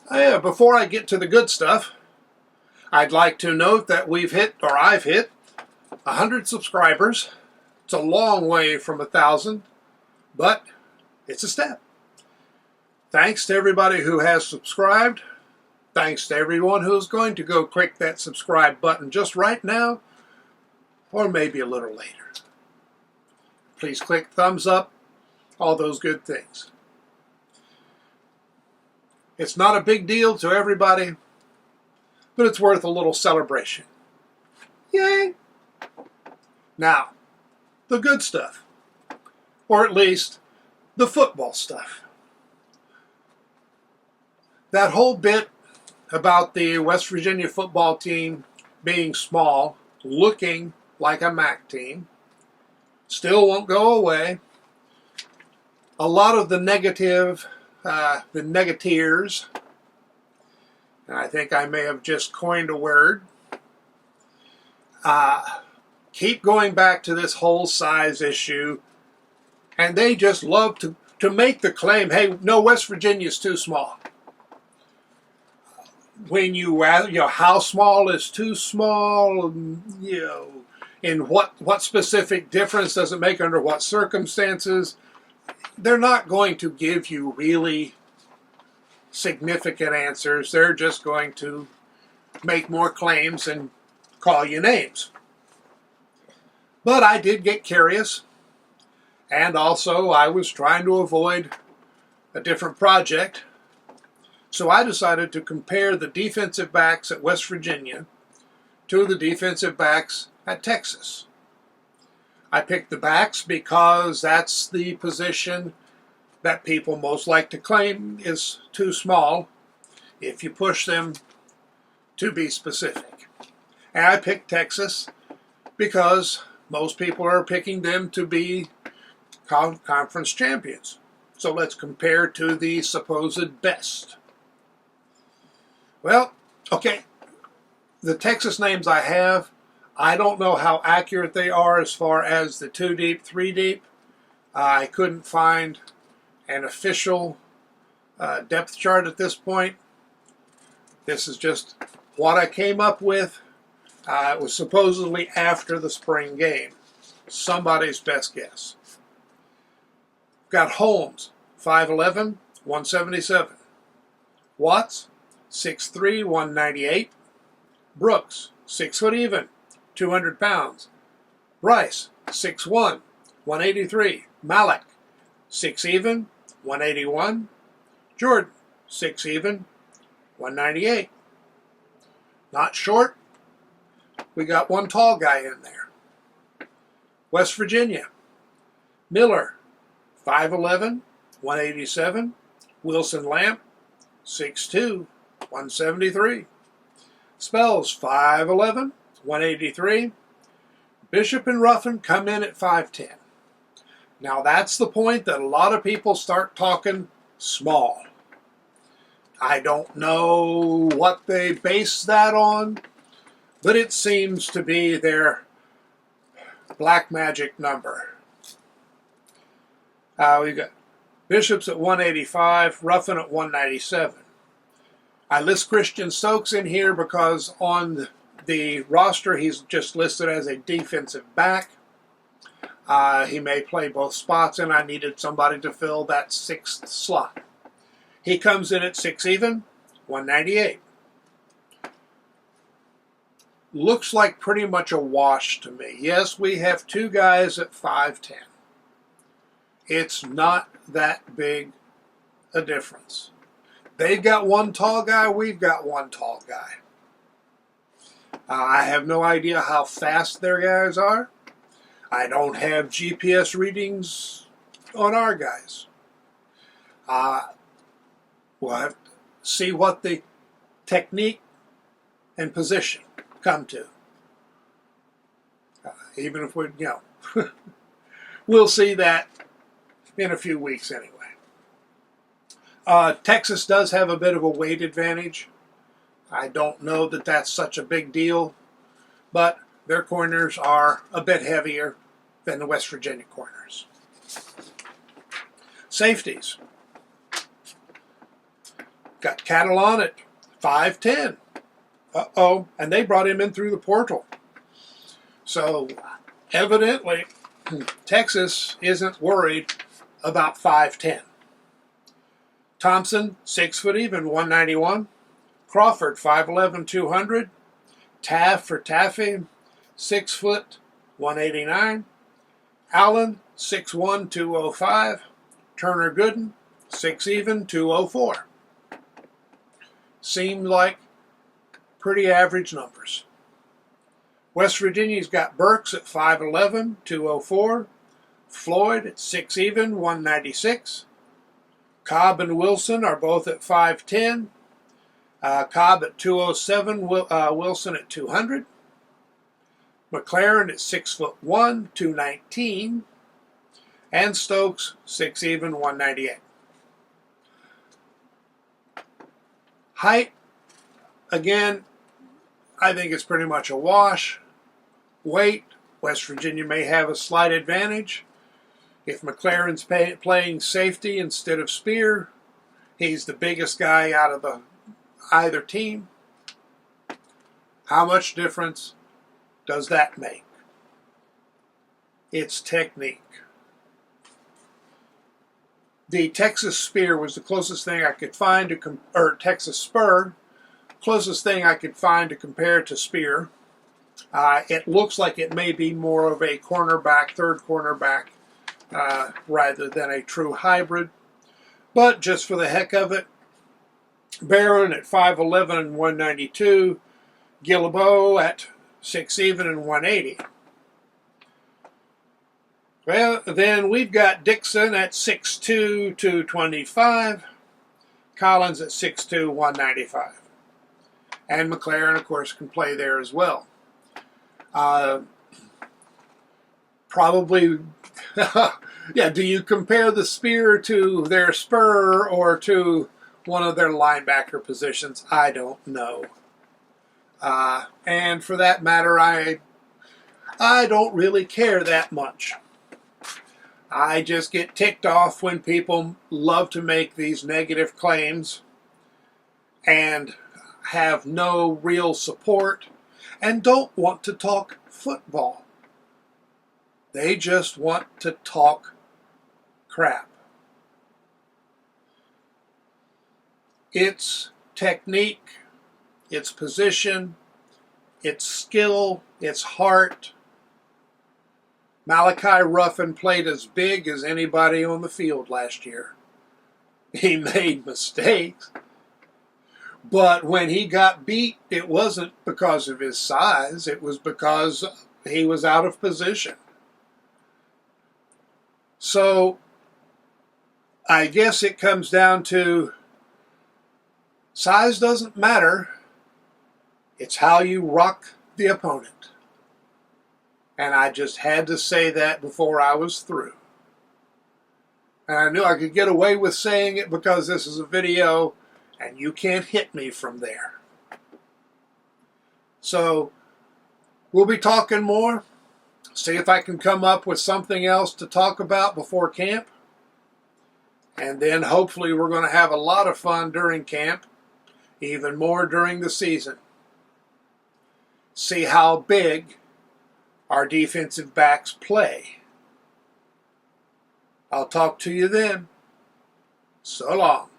Before I get to the good stuff, I'd like to note that I've hit 100 subscribers. It's a long way from 1,000, but it's a step. Thanks to everybody who has subscribed. Thanks to everyone who's going to go click that subscribe button just right now, or maybe a little later. Please click thumbs up, all those good things. It's not a big deal to everybody, but it's worth a little celebration. Yay! Now, the good stuff, or at least the football stuff. That whole bit about the West Virginia football team being small, looking like a MAC team, still won't go away. A lot of the negateers, and I think I may have just coined a word, keep going back to this whole size issue, and they just love to make the claim, hey, no, West Virginia's too small. When you ask, how small is too small, in what specific difference does it make under what circumstances, they're not going to give you really significant answers. They're just going to make more claims and call you names. But I did get curious, and also I was trying to avoid a different project. So I decided to compare the defensive backs at West Virginia to the defensive backs at Texas. I picked the backs because that's the position that people most like to claim is too small if you push them to be specific. And I picked Texas because most people are picking them to be conference champions. So let's compare to the supposed best. Well, okay, the Texas names I have, I don't know how accurate they are as far as the 2 deep, 3 deep. I couldn't find an official depth chart at this point. This is just what I came up with. It was supposedly after the spring game. Somebody's best guess. Got Holmes, 5'11", 177. Watts, 6'3", 198. Brooks, 6 foot even, 200 pounds. Rice, 6'1", 183. Malik, 6 even, 181. Jordan, 6 even, 198. Not short. We got one tall guy in there. West Virginia, Miller, 5'11", 187. Wilson Lamp, 6'2", 173. Spells, 5'11", 183. Bishop and Ruffin come in at 5'10". Now that's the point that a lot of people start talking small. I don't know what they base that on, but it seems to be their black magic number. We've got Bishop's at 185, Ruffin at 197. I list Christian Stokes in here because on the roster he's just listed as a defensive back. He may play both spots, and I needed somebody to fill that 6th slot. He comes in at 6 even, 198. Looks like pretty much a wash to me. Yes, we have 2 guys at 5'10". It's not that big a difference. They've got one tall guy, we've got one tall guy. I have no idea how fast their guys are. I don't have GPS readings on our guys. We'll have to see what the technique and position come to. Even if we, we'll see that in a few weeks anyway. Texas does have a bit of a weight advantage. I don't know that that's such a big deal, but their corners are a bit heavier than the West Virginia corners. Safeties. Got Catalan at 5'10". Uh-oh, and they brought him in through the portal. So evidently, Texas isn't worried about 5'10". Thompson, 6 foot even, 191. Crawford, 5'11", 200. Taff for Taffy, 6 foot, 189. Allen, 6'1", 205. Turner Gooden, 6 even, 204. Seemed like pretty average numbers. West Virginia's got Burks at 5'11", 204. Floyd at 6 even, 196. Cobb and Wilson are both at 5'10". Cobb at 207, Wilson at 200. McLaren at 6'1", 219. And Stokes, 6 even, 198. Height, again, I think it's pretty much a wash. Weight, West Virginia may have a slight advantage. If McLaren's playing safety instead of spear, he's the biggest guy out of either team. How much difference does that make? It's technique. The Texas Spear was the closest thing I could find to or Texas Spur, closest thing I could find to compare to Spear. It looks like it may be more of a cornerback, third cornerback, rather than a true hybrid. But just for the heck of it, Barron at 5'11" and 192, Guillebeau at 6 even and 180. Well, then we've got Dixon at 6'2", 225, Collins at 6'2", 195. And McLaren, of course, can play there as well. Probably, yeah, do you compare the Spear to their Spur or to one of their linebacker positions? I don't know. And for that matter, I don't really care that much. I just get ticked off when people love to make these negative claims and have no real support and don't want to talk football. They just want to talk crap. It's technique, it's position, it's skill, it's heart. Malachi Ruffin played as big as anybody on the field last year. He made mistakes. But when he got beat, it wasn't because of his size. It was because he was out of position. So I guess it comes down to size doesn't matter. It's how you rock the opponent. And I just had to say that before I was through. And I knew I could get away with saying it because this is a video and you can't hit me from there. So we'll be talking more. See if I can come up with something else to talk about before camp. And then hopefully we're going to have a lot of fun during camp, even more during the season. See how big our defensive backs play. I'll talk to you then. So long.